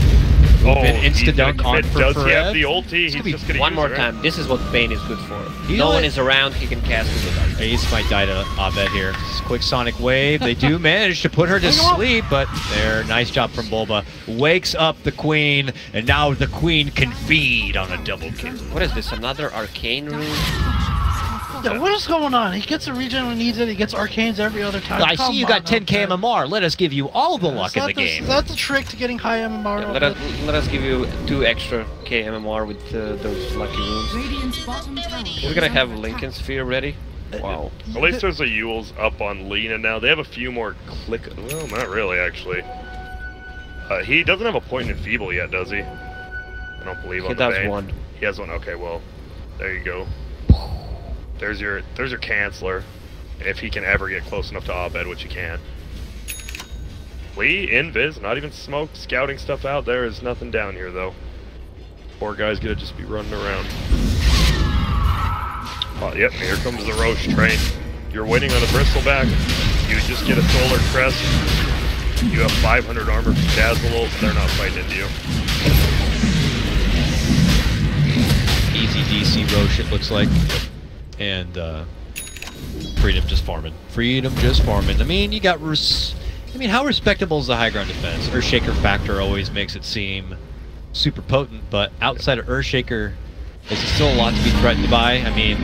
Insta-dunk on for Does he have Forev? the ulti? He's just gonna One use more it, right? time. This is what Bane is good for. You No know one what? is around, he can cast it without. Ace might die to Abed here. Quick Sonic Wave. They do manage to put her to sleep, but there, nice job from Bulba. Wakes up the Queen, and now the Queen can feed on a double kill. What is this? Another arcane rune? Yeah, what is going on? He gets a regen when he needs it. He gets arcanes every other time. I see you got 10k MMR. MMR. Let us give you all the luck in the game. That's the trick to getting high MMR. Yeah, let us give you 2 extra K MMR with those lucky runes. Radiant's bottom tower. We're gonna have Lincoln Sphere ready. Wow. At least there's a Yule's up on Lena now. They have a few more click. Well, not really, actually. He doesn't have a point in Feeble yet, does he? I don't believe on He the does Bane. one. He has one. Okay, well, there you go. There's your Chancellor. If he can ever get close enough to Abed, which he can. Lee, invis, not even smoke, scouting stuff out. There is nothing down here, though. Poor guy's gonna just be running around. Oh, yep, here comes the Roche train. You're waiting on the Bristleback. You just get a Solar Crest. You have 500 armor from Dazzle. They're not fighting into you. Easy DC Roche, it looks like. And Freedom just farming. Freedom just farming. I mean, you got... how respectable is the high ground defense? Earthshaker factor always makes it seem super potent, but outside of Earthshaker, is it still a lot to be threatened by? I mean,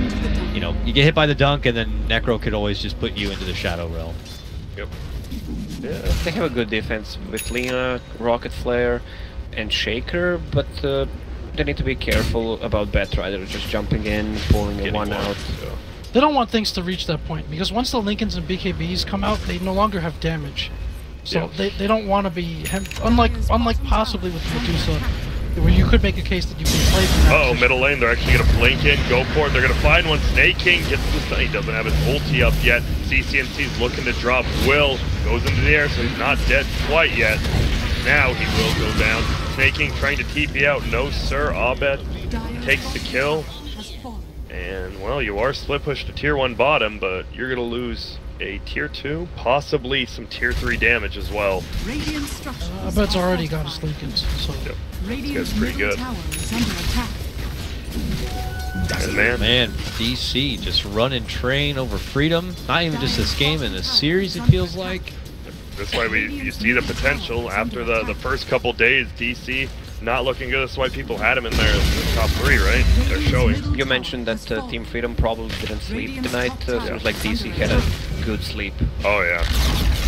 you know, you get hit by the dunk, and then Necro could always just put you into the Shadow Realm. Yep. Yeah, they have a good defense with Lena, Rocket Flare, and Shaker, but they need to be careful about Batrider just jumping in, pulling a one out. Yeah. They don't want things to reach that point, because once the Lincolns and BKBs come out, they no longer have damage. So they don't want to be... Unlike possibly with Medusa, where you could make a case that you can play from that Uh-oh, position. middle lane, they're actually going to blink in, go for it, they're going to find one, Snake King gets the stun, he doesn't have his ulti up yet, CCMC's looking to drop, Will goes into the air, so he's not dead quite yet, now he will go down, Snake King trying to TP out, no sir, Abed takes the kill, and well, you are split pushed to tier 1 bottom, but you're going to lose a tier 2, possibly some tier 3 damage as well. Radiant structures. I bet it's already got his Lincolns, so... Yep. Radiant's That's pretty middle good. tower is under attack. And Man, DC just running train over Freedom. Not even just this game, in this series, it feels like. that's why you see the potential after the first couple days, DC not looking good. That's why people had him in their top 3, right? They're showing. You mentioned that Team Freedom probably didn't sleep tonight. Seems like DC had a good sleep. Oh yeah.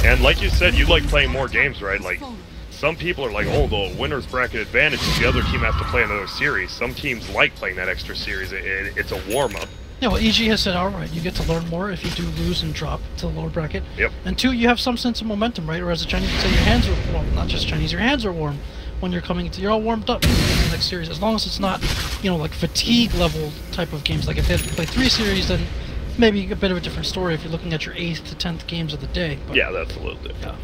And like you said, you like playing more games, right? Like, some people are like, oh, the winner's bracket advantage is the other team has to play another series. Some teams like playing that extra series. It's a warm-up. Yeah, well, EG has said, alright, you get to learn more if you do lose and drop to the lower bracket. Yep. And 2, you have some sense of momentum, right? Or as a Chinese would say, your hands are warm. Not just Chinese, your hands are warm when you're coming into... You're all warmed up for the next series. As long as it's not, you know, like fatigue level type of games. Like if they have to play 3 series, then maybe a bit of a different story if you're looking at your 8th to 10th games of the day. But, Yeah, that's a little different. yeah.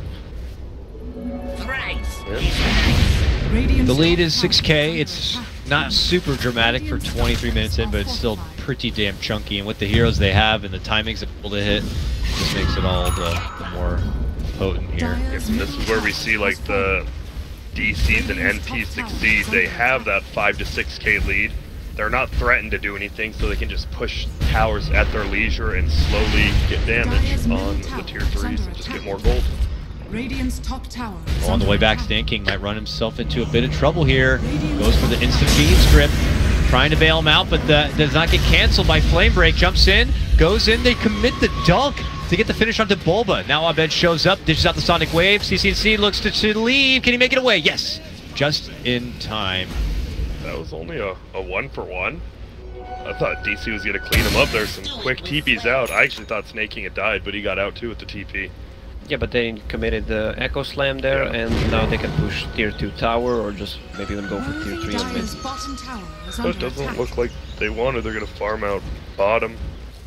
The lead is 6k. It's not super dramatic for 23 minutes in, but it's still pretty damn chunky. And with the heroes they have and the timings they're able to hit, just makes it all the more potent here. Yes, and this is where we see like the DCs and NPs succeed. They have that 5 to 6k lead. They're not threatened to do anything, so they can just push towers at their leisure and slowly get damage on the tier 3s and just get more gold. Radiant's top tower. On the way back, Stan King might run himself into a bit of trouble here. Goes for the instant beam strip, trying to bail him out, but that does not get canceled by Flame Break. Jumps in, goes in, they commit the dunk to get the finish onto Bulba. Now Abed shows up, dishes out the Sonic Wave. CCNC looks to leave. Can he make it away? Yes, just in time. That was only a 1-for-1. I thought DC was going to clean him up. There's some quick TPs out. I actually thought Snake King had died, but he got out too with the TP. Yeah, but they committed the Echo Slam there, Yeah. and now they can push tier 2 tower or just maybe even go for tier 3 on mid. Dire's bottom tower is But under it doesn't attack. look like they wanted. They're going to farm out bottom.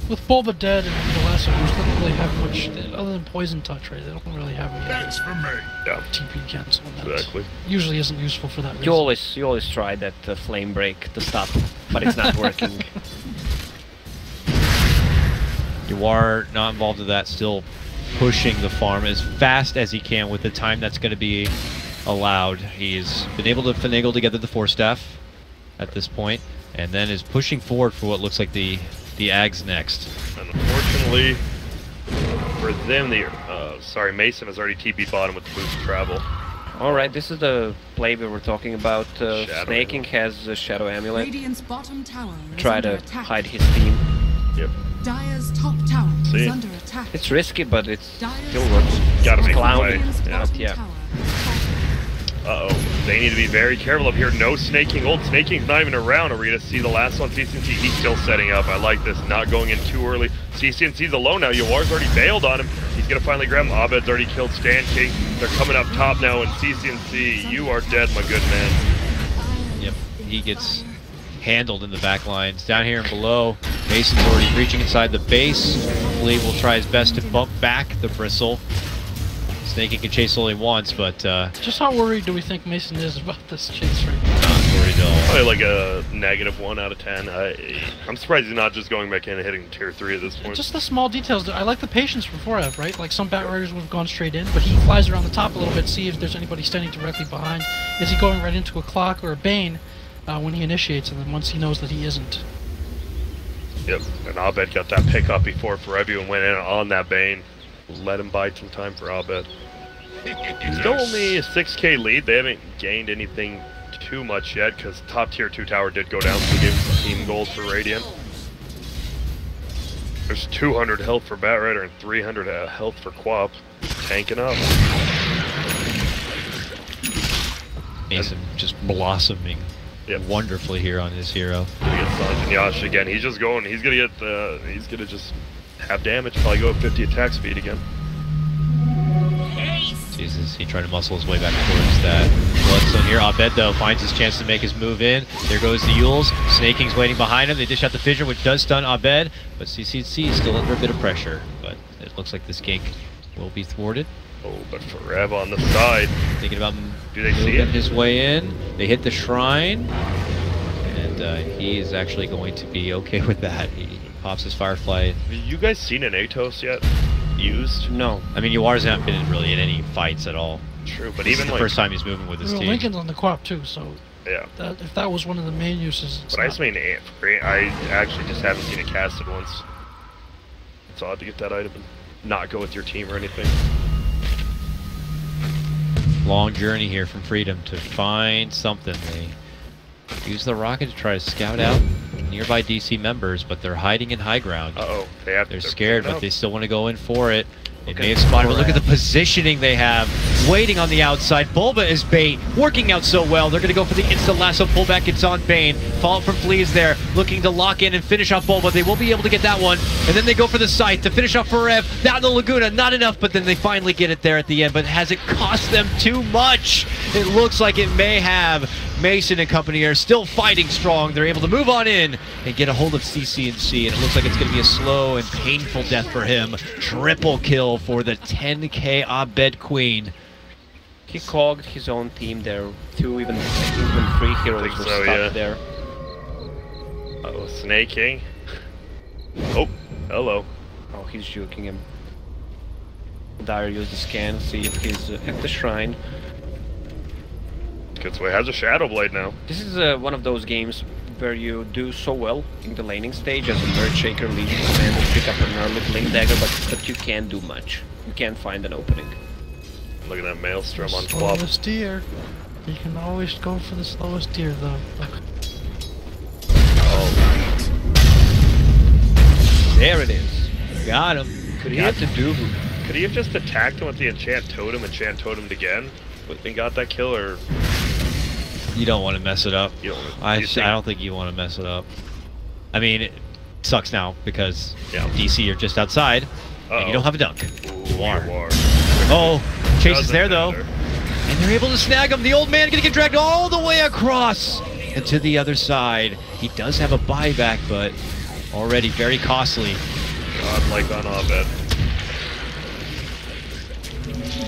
With Bulba dead and the last one, they don't really have much, other than Poison Touch, right? They don't really have any That's for me. Yeah, TP cancel. And that exactly. usually isn't useful for that reason. You always try that Flame Break to stop, but it's not working. You are not involved in that, still pushing the farm as fast as he can with the time that's going to be allowed. He's been able to finagle together the 4-staff at this point, and then is pushing forward for what looks like the Ags next. Unfortunately for them, Mason has already TP'd bottom with the boost travel. Alright, this is the play we were talking about. Snaking has a Shadow Amulet. Radiant's bottom tower is Try under to attack. hide his team. Yep. Dire's top tower See? is under attack. It's risky, but it Dire's still works. Gotta make a Clown. play. Radiant's Yeah. bottom Yeah. tower. Uh-oh. They need to be very careful up here. No snaking. Old snaking's not even around. Arita, see the last one, CCNC. He's still setting up. I like this. Not going in too early. CCNC's alone now. Yawar's already bailed on him. He's going to finally grab him. Abed's already killed Stan King. They're coming up top now, and CCNC, you are dead, my good man. Yep, he gets handled in the back lines. Down here and below, Mason's already breaching inside the base. Hopefully will try his best to bump back the Bristle. Snaking can chase only once, but Just how worried do we think Mason is about this chase right now? not worried at all. Probably like a -1 out of 10. I'm surprised he's not just going back in and hitting tier 3 at this point. Just the small details. I like the patience from Forev, right? Like some Bat Riders would have gone straight in, but he flies around the top a little bit, see if there's anybody standing directly behind. Is he going right into a Clock or a Bane when he initiates, and then once he knows that he isn't? Yep, and Abed got that pick up before Forebu and went in on that Bane. Let him bide some time for Abed. Still only a 6k lead. They haven't gained anything too much yet because top tier 2 tower did go down, so gave some team goals for Radiant. There's 200 health for Bat Rider and 300 health for Quap. Tanking up. Mason just blossoming wonderfully here on his hero. Gonna get Sanj and Yash again. He's just going. He's gonna get. He's gonna just have damage. Probably go up 50 attack speed again. Jesus, he tried to muscle his way back towards that Bloodstone here. Abed, though, finds his chance to make his move in. There goes the Yules. Snaking's waiting behind him. They dish out the Fissure, which does stun Abed, but CCC is still under a bit of pressure. But it looks like this gank will be thwarted. Oh, but Forev on the side. Thinking about Do they see moving it? his way in. They hit the shrine, and he is actually going to be okay with that. He pops his Firefly. Have you guys seen an Atos yet? Used? No. I mean, Yuar's not been really in any fights at all. True, but This even is the like first time he's moving with his Well, team. Lincoln's on the Quap too, so yeah. if that was one of the main uses, it's But I not. just mean I actually just haven't seen it casted once. It's odd to get that item and not go with your team or anything. Long journey here from Freedom to find something. They use the rocket to try to scout out nearby DC members, but they're hiding in high ground. Uh-oh. They're scared, but they still want to go in for it. They Okay. may have spotted, but look at the positioning they have. Waiting on the outside. Bulba is bait. Working out so well. They're going to go for the instant lasso pullback. It's on Bane. Fallout from Fleas there. Looking to lock in and finish off Bulba. They will be able to get that one. And then they go for the scythe to finish off Forev. Down the Laguna. Not enough, but then they finally get it there at the end. But has it cost them too much? It looks like it may have. Mason and company are still fighting strong. They're able to move on in and get a hold of CCNC, and it looks like it's going to be a slow and painful death for him. Triple kill for the 10k Abed Queen. He cogged his own team there. Even 3 heroes were so, stuck yeah. there. Uh-oh, snaking. Oh, hello. Oh, he's juking him. Dire used the scan, see if he's at the shrine. Good way. Has a Shadow Blade now. This is one of those games where you do so well in the laning stage as a Merge Shaker, Legion Commander, pick up an early Blink Dagger, but you can't do much. You can't find an opening. Look at that Maelstrom on Quap. Slowest deer. You can always go for the slowest deer, though. Oh, There it is. Got him. could he Got have Could he have just attacked him with the Enchant Totem again? And got that kill, or You don't want to mess it up. you don't? I you think- don't think you want to mess it up. I mean, it sucks now because Yeah. DC are just outside, and Uh-oh. you don't have a dunk. Ooh, You are. You are. Oh, Chase is Doesn't there though. matter. And they're able to snag him. The old man gonna get dragged all the way across and to the other side. He does have a buyback, but already very costly. God, like on Abed.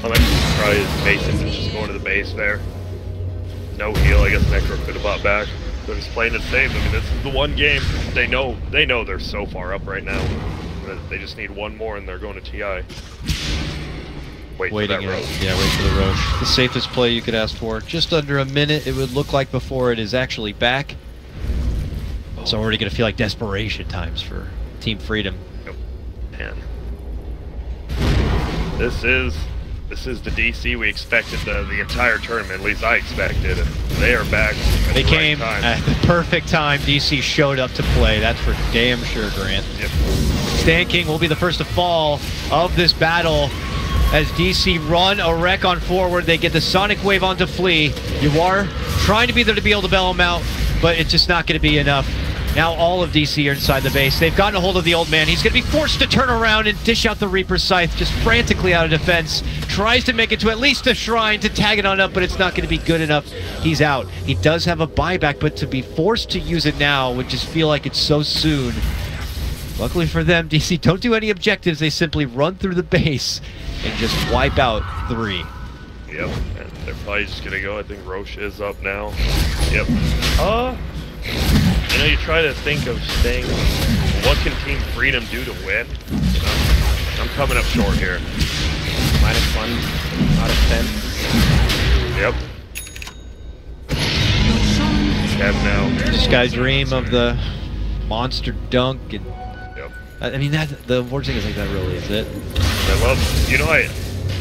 I'm actually surprised Mason is just going to the base there. No heal. I guess Necro could have bought back. They're just playing it safe. I mean, this is the one game they know they're so far up right now. They just need one more, and they're going to TI. Wait waiting. for that roach. Yeah, wait for the roach. The safest play you could ask for. Just under a minute, it would look like before it is actually back. It's already going to feel like desperation times for Team Freedom. Yep. Man. This is the DC we expected the entire tournament. At least I expected, and they are back. At They the came right time. at the perfect time. DC showed up to play. That's for damn sure, Grant. Yep. Stan King will be the first to fall of this battle as DC run a wreck on forward. They get the Sonic Wave onto Flea. You are trying to be there to be able to bail him out, but it's just not going to be enough. Now all of DC are inside the base. They've gotten a hold of the old man. He's going to be forced to turn around and dish out the Reaper Scythe, just frantically out of defense. Tries to make it to at least a shrine to tag it on up, but it's not going to be good enough. He's out. He does have a buyback, but to be forced to use it now would just feel like it's so soon. Luckily for them, DC don't do any objectives. They simply run through the base and just wipe out 3. Yep. And they're probably just gonna go. I think Roche is up now. Yep. You know, you try to think of things. What can Team Freedom do to win? You know, I'm coming up short here. -1 out of 10. Yep. And now. This guy dream of the monster dunk. And, Yep. I mean, that the worst thing is like that really is it. I love. You know,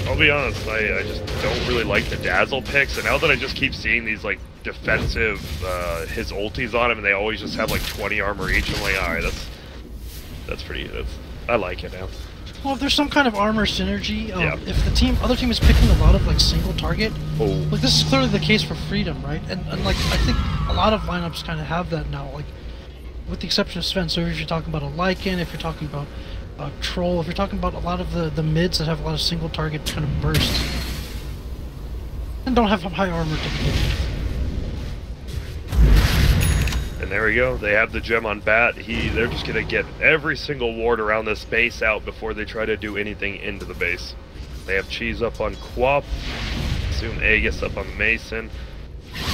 I'll be honest. I just don't really like the Dazzle picks, and now that I just keep seeing these like defensive his ultis on him, and they always just have like 20 armor each. I'm like, all right, that's pretty. I like it now. Well, if there's some kind of armor synergy, Yeah. if the other team is picking a lot of like single target, Oh. like this is clearly the case for Freedom, right? And like I think a lot of lineups kind of have that now, like with the exception of Sven. So if you're talking about a Lycan, if you're talking about Troll, if you're talking about a lot of the mids that have a lot of single target kind of bursts and don't have high armor to begin with. And there we go. They have the gem on Bat. They're just gonna get every single ward around this base out before they try to do anything into the base. They have Cheese up on Quap. Assume Aegis up on Mason.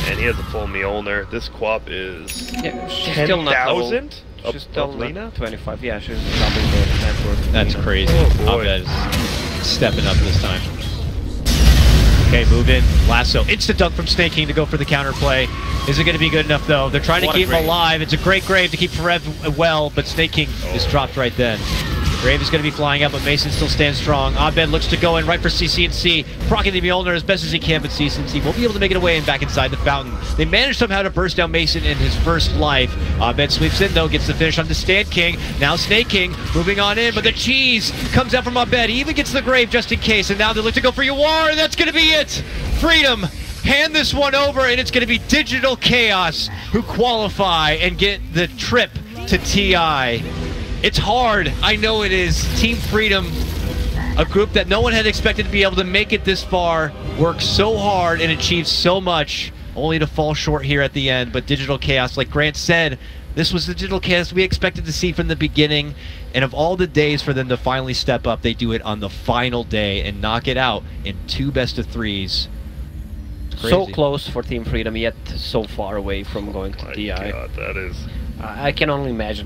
And he has a full Mjolnir. This Quap is Yeah, she's still not level. 10,000? She's still Lena? not 25. Yeah, she's double the network. That's crazy. Oh, boy. Abed is stepping up this time. Okay, move in. Lasso. Instant dunk from Snake King to go for the counterplay. Is it going to be good enough, though? They're trying to What a keep him grave. alive. It's a great grave to keep Forev well, but Snake King is dropped right then. Grave is going to be flying up, but Mason still stands strong. Abed looks to go in right for CC&C, proccing the Mjolnir as best as he can, but CC&C won't be able to make it away and back inside the fountain. They manage somehow to burst down Mason in his first life. Abed sweeps in, though, gets the finish on the Stand King. Now Snake King moving on in, but the cheese comes out from Abed. He even gets the grave just in case, and now they look to go for Yawar, and that's going to be it! Freedom hand this one over, and it's going to be Digital Chaos who qualify and get the trip to TI. It's hard, I know it is. Team Freedom, a group that no one had expected to be able to make it this far, worked so hard and achieved so much, only to fall short here at the end. But Digital Chaos, like Grant said, this was the Digital Chaos we expected to see from the beginning. And of all the days for them to finally step up, they do it on the final day and knock it out in 2 best-of-3s. So close for Team Freedom, yet so far away from going to My DI. God, that is. I can only imagine